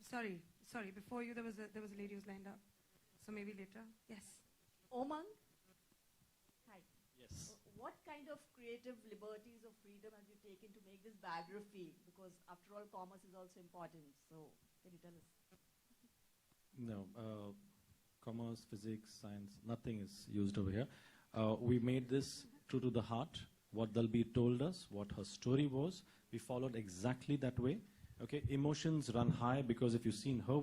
Sorry. Before you, there was a lady who's lined up. So maybe later. Yes. Omang? Hi. Yes. What kind of creative liberties or freedom have you taken to make this biography? Because after all, commerce is also important. So can you tell us? No, commerce, physics, science, nothing is used over here. We made this true to the heart. What Dalbir told us, what her story was, we followed exactly that way. Okay, emotions run high because if you've seen her,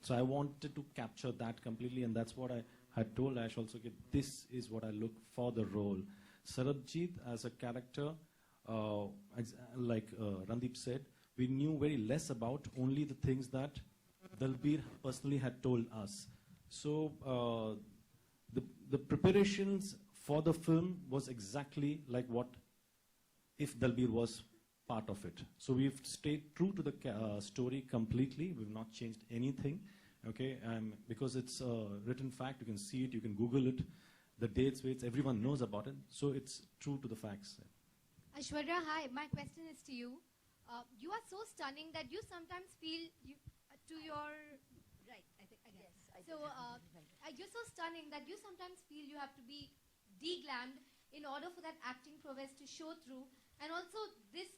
so I wanted to capture that completely, and that's what I had told Ash also. Okay, this is what I look for the role. Sarabjit as a character, like Randeep said, we knew very less about, only the things that Dalbir personally had told us. So the preparations for the film was exactly like what if Dalbir was part of it. So we've stayed true to the story completely. We've not changed anything, okay? Because it's a written fact, you can see it, you can Google it, the dates, weights, everyone knows about it. So it's true to the facts. Aishwarya, hi. My question is to you. You are so stunning that you sometimes feel to your right. I think. Yes. You're so stunning that you sometimes feel you have to be deglammed in order for that acting prowess to show through. And also, this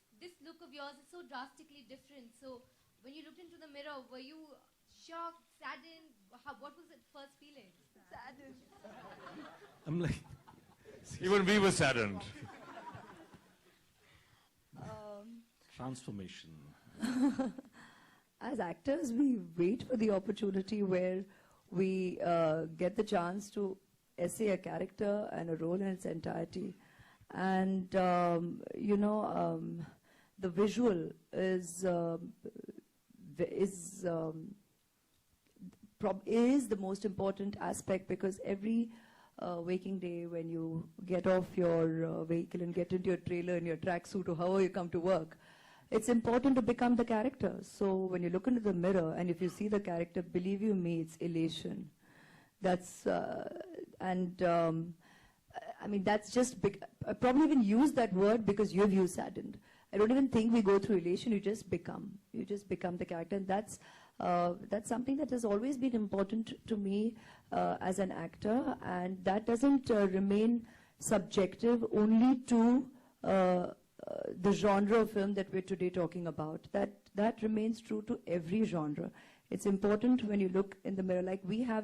look of yours is so drastically different. So, when you looked into the mirror, were you shocked, saddened? What was the first feeling? Saddened. I'm like... Even we were saddened. Transformation. As actors, we wait for the opportunity where we get the chance to essay a character and a role in its entirety. And, the visual is the most important aspect, because every waking day when you get off your vehicle and get into your trailer and your tracksuit or however you come to work, it's important to become the character. So when you look into the mirror and if you see the character, believe you me, it's elation. That's, that's just big. I probably even use that word because you've used saddened. I don't even think we go through elation, you just become the character. And that's something that has always been important to me as an actor, and that doesn't remain subjective only to the genre of film that we're today talking about. That remains true to every genre. It's important when you look in the mirror, like we have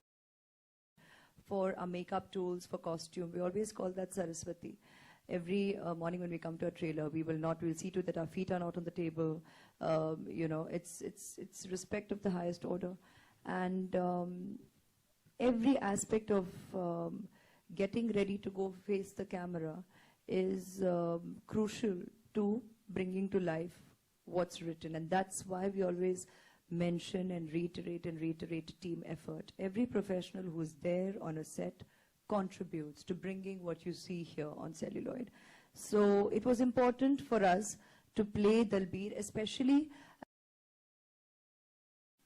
for our makeup tools, for costume, we always call that Saraswati. Every morning when we come to a trailer, we'll see to that our feet are not on the table. It's respect of the highest order. And every aspect of getting ready to go face the camera is crucial to bringing to life what's written. And that's why we always mention and reiterate team effort. Every professional who's there on a set contributes to bringing what you see here on celluloid. So it was important for us to play Dalbir, especially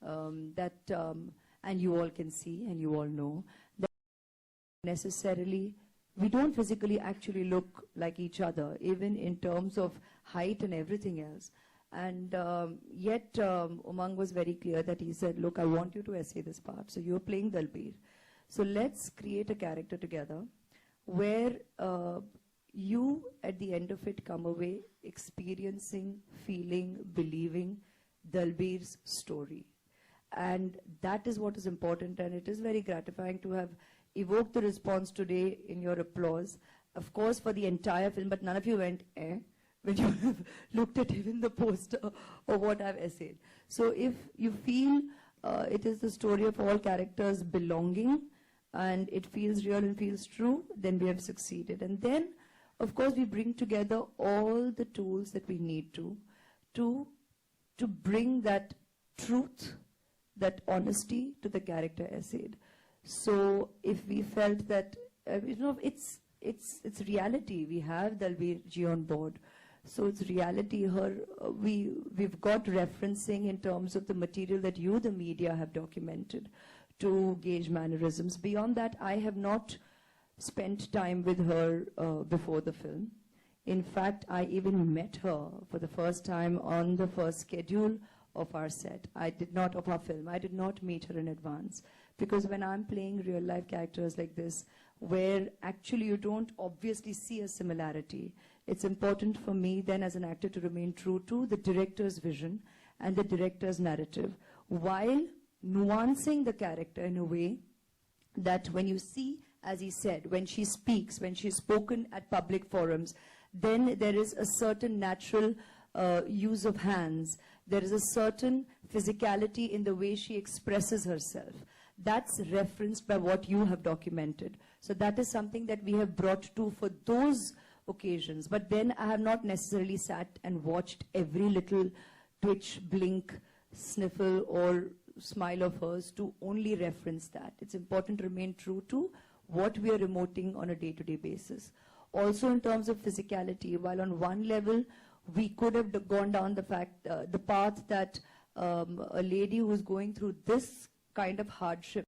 and you all can see and you all know that necessarily we don't physically actually look like each other, even in terms of height and everything else. And yet Umang was very clear that he said, look, I want you to essay this part. So you're playing Dalbir. So let's create a character together where you, at the end of it, come away experiencing, feeling, believing Dalbir's story. And that is what is important, and it is very gratifying to have evoked the response today in your applause. Of course, for the entire film, but none of you went, eh? When you have looked at even the poster or what I've essayed. So if you feel it is the story of all characters belonging, and it feels real and feels true, then we have succeeded. And then, of course, we bring together all the tools that we need to bring that truth, that honesty to the character essayed. So if we felt that, it's reality. We have Dalbir ji on board. So it's reality. We've got referencing in terms of the material that you, the media, have documented to gauge mannerisms. Beyond that, I have not spent time with her before the film. In fact, I even met her for the first time on the first schedule of our set. Of our film. I did not meet her in advance. Because when I'm playing real life characters like this, where actually you don't obviously see a similarity, it's important for me then as an actor to remain true to the director's vision and the director's narrative, while nuancing the character in a way that when you see, as he said, when she speaks, when she's spoken at public forums, then there is a certain natural use of hands. There is a certain physicality in the way she expresses herself. That's referenced by what you have documented. So that is something that we have brought to for those occasions. But then I have not necessarily sat and watched every little twitch, blink, sniffle, or smile of hers to only reference that. It's important to remain true to what we are emoting on a day-to-day basis. Also in terms of physicality, while on one level we could have gone down the path that a lady who's going through this kind of hardship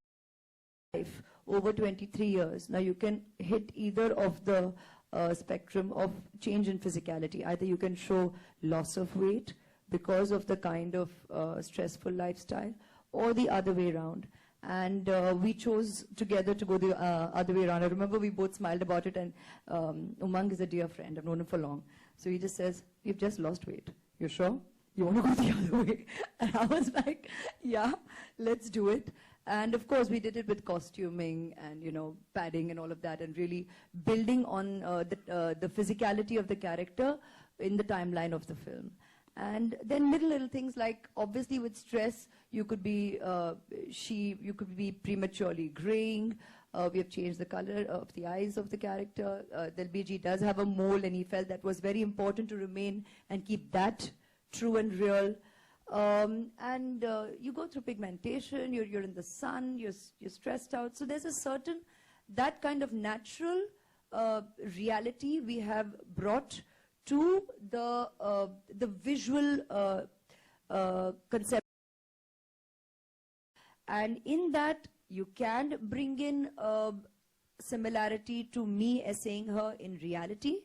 life over 23 years, now you can hit either of the spectrum of change in physicality. Either you can show loss of weight because of the kind of stressful lifestyle, or the other way around. And we chose together to go the other way around. I remember we both smiled about it, and Umang is a dear friend. I've known him for long. So he just says, "You've just lost weight. You're sure? You want to go the other way?" And I was like, "Yeah, let's do it." And of course, we did it with costuming and, you know, padding and all of that, and really building on the physicality of the character in the timeline of the film. And then little things like, obviously with stress, you could be prematurely graying. We have changed the color of the eyes of the character. Dalbiji does have a mole, and he felt that was very important to remain and keep that true and real. And you go through pigmentation, you're in the sun, you're stressed out. So there's a certain, that kind of natural reality we have brought to the visual concept. And in that, you can bring in similarity to me essaying her in reality,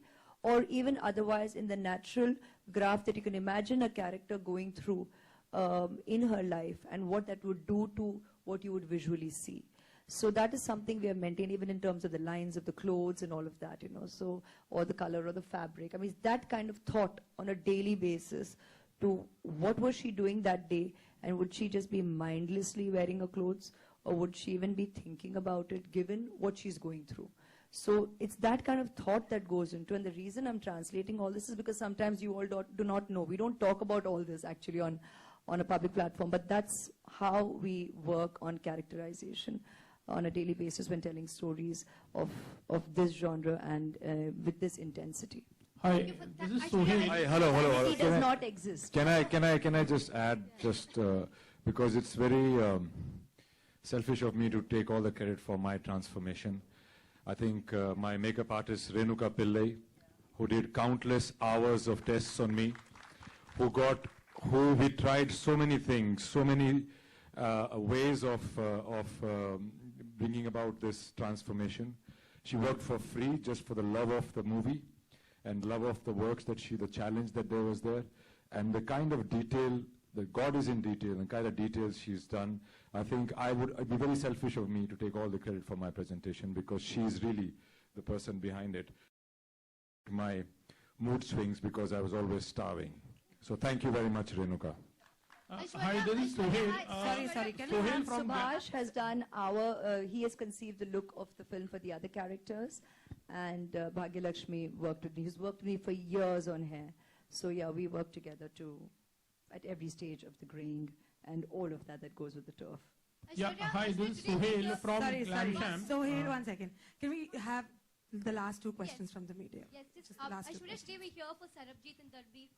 or even otherwise in the natural graph that you can imagine a character going through in her life, and what that would do to what you would visually see. So that is something we have maintained, even in terms of the lines of the clothes and all of that, you know, so, or the color or the fabric. I mean, that kind of thought on a daily basis to what was she doing that day, and would she just be mindlessly wearing her clothes, or would she even be thinking about it given what she's going through? So it's that kind of thought that goes into, and the reason I'm translating all this is because sometimes you all do not know. We don't talk about all this actually on a public platform, but that's how we work on characterization on a daily basis when telling stories of this genre and with this intensity. Hi, this is Sohail. Hi, hello. It does not exist. Can I just add, because it's very selfish of me to take all the credit for my transformation. I think my makeup artist Renuka Pillai, who did countless hours of tests on me, who we tried so many things, so many ways of bringing about this transformation. She worked for free just for the love of the movie and love of the works the challenge that there was there, and the kind of detail, the God is in detail, and kind of details she's done. I think it'd be very selfish of me to take all the credit for my presentation, because she's really the person behind it. My mood swings because I was always starving. So thank you very much, Renuka. Hi, this is Sohail. Sorry, can you Sohail have from Subhash has done he has conceived the look of the film for the other characters, and Bhagyalakshmi worked with me. He's worked with me for years on hair. So yeah, we work together at every stage of the graying and all of that goes with the turf. Yeah, hi, this is Sohail from Glam Sham. So here, 1 second. Can we have the last two questions from the media? Yes, Just the last two Aishwarya, questions. today we're here for Sarabjit and Dalbir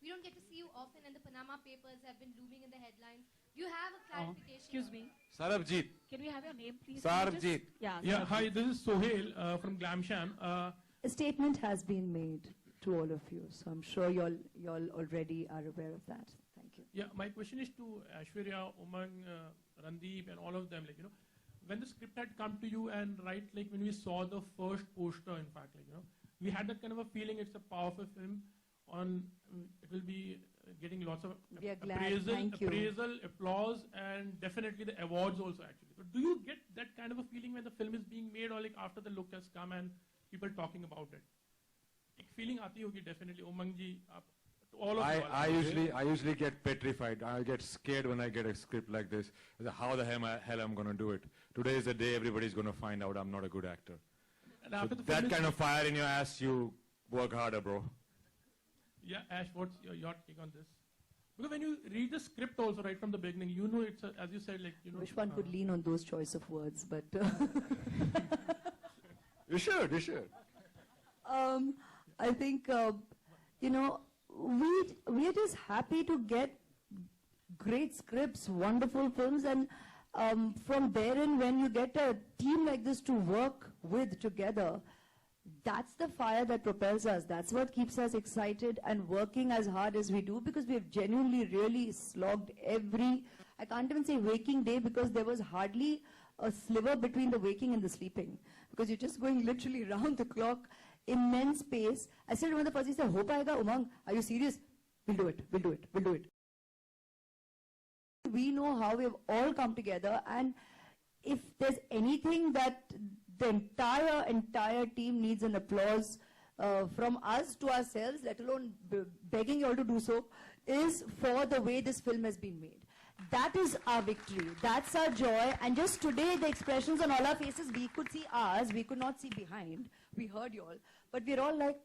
we don't get to see you often, and the Panama Papers have been looming in the headlines. Do you have a clarification? Excuse me. Sarabjit. Can we have your name, please? Sarabjit. Yeah, Hi, this is Sohail from Glam Sham. A statement has been made to all of you, so I'm sure you all already are aware of that. Thank you. Yeah, my question is to Aishwarya, Umang, Randeep, and all of them. Like, you know, when the script had come to you, and when we saw the first poster, in fact, we had that kind of a feeling. It's a powerful film. It will be getting lots of We are glad. appraisal, Thank you. applause, and definitely the awards also actually. So do you get that kind of a feeling when the film is being made, or like after the look has come and people talking about it? एक feeling आती होगी definitely. Umang ji, all of you. I usually get petrified. I get scared when I get a script like this. How the hell I'm going to do it? Today is the day everybody's going to find out I'm not a good actor. And So after the film that is- kind of fire in your ass, you work harder, bro. Yeah, Ash, what's your take on this? Because when you read the script also right from the beginning, you know it's as you said, like you know. Wish one could lean on those choice of words, but You should, you should. I think you know, we are just happy to get great scripts, wonderful films, and from therein, when you get a team like this to work with together, that's the fire that propels us. That's what keeps us excited and working as hard as we do, because we have genuinely really slogged every, I can't even say waking day, because there was hardly a sliver between the waking and the sleeping, because you're just going literally round the clock, immense pace. I still remember the first, he said, "Ho payega, Umang? Are you serious? We'll do it, we'll do it, we'll do it." We know how we've all come together, and if there's anything that the entire team needs an applause from us to ourselves, let alone begging you all to do so, is for the way this film has been made. That is our victory. That's our joy. And just today, the expressions on all our faces, we could see ours, we could not see behind. We heard you all. But we're all like,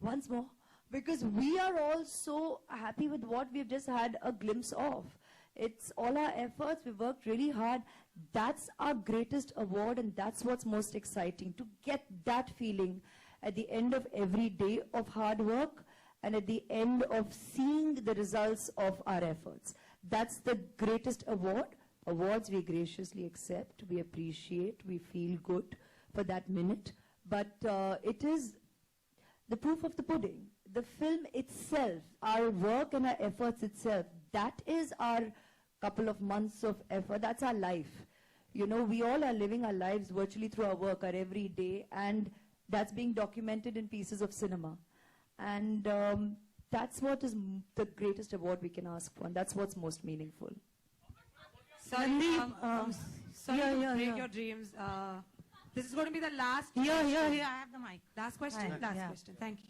once more. Because we are all so happy with what we've just had a glimpse of. It's all our efforts. We worked really hard. That's our greatest award, and that's what's most exciting, to get that feeling at the end of every day of hard work and at the end of seeing the results of our efforts. That's the greatest award. Awards we graciously accept, we appreciate, we feel good for that minute. But it is the proof of the pudding. The film itself, our work and our efforts itself, that is our couple of months of effort. That's our life. You know, we all are living our lives virtually through our work, our every day, and that's being documented in pieces of cinema. And that's what is the greatest award we can ask for, and that's what's most meaningful. Sorry, sorry to break your dreams. This is going to be the last Here, I have the mic. last question. Right, Last yeah. question. Thank you.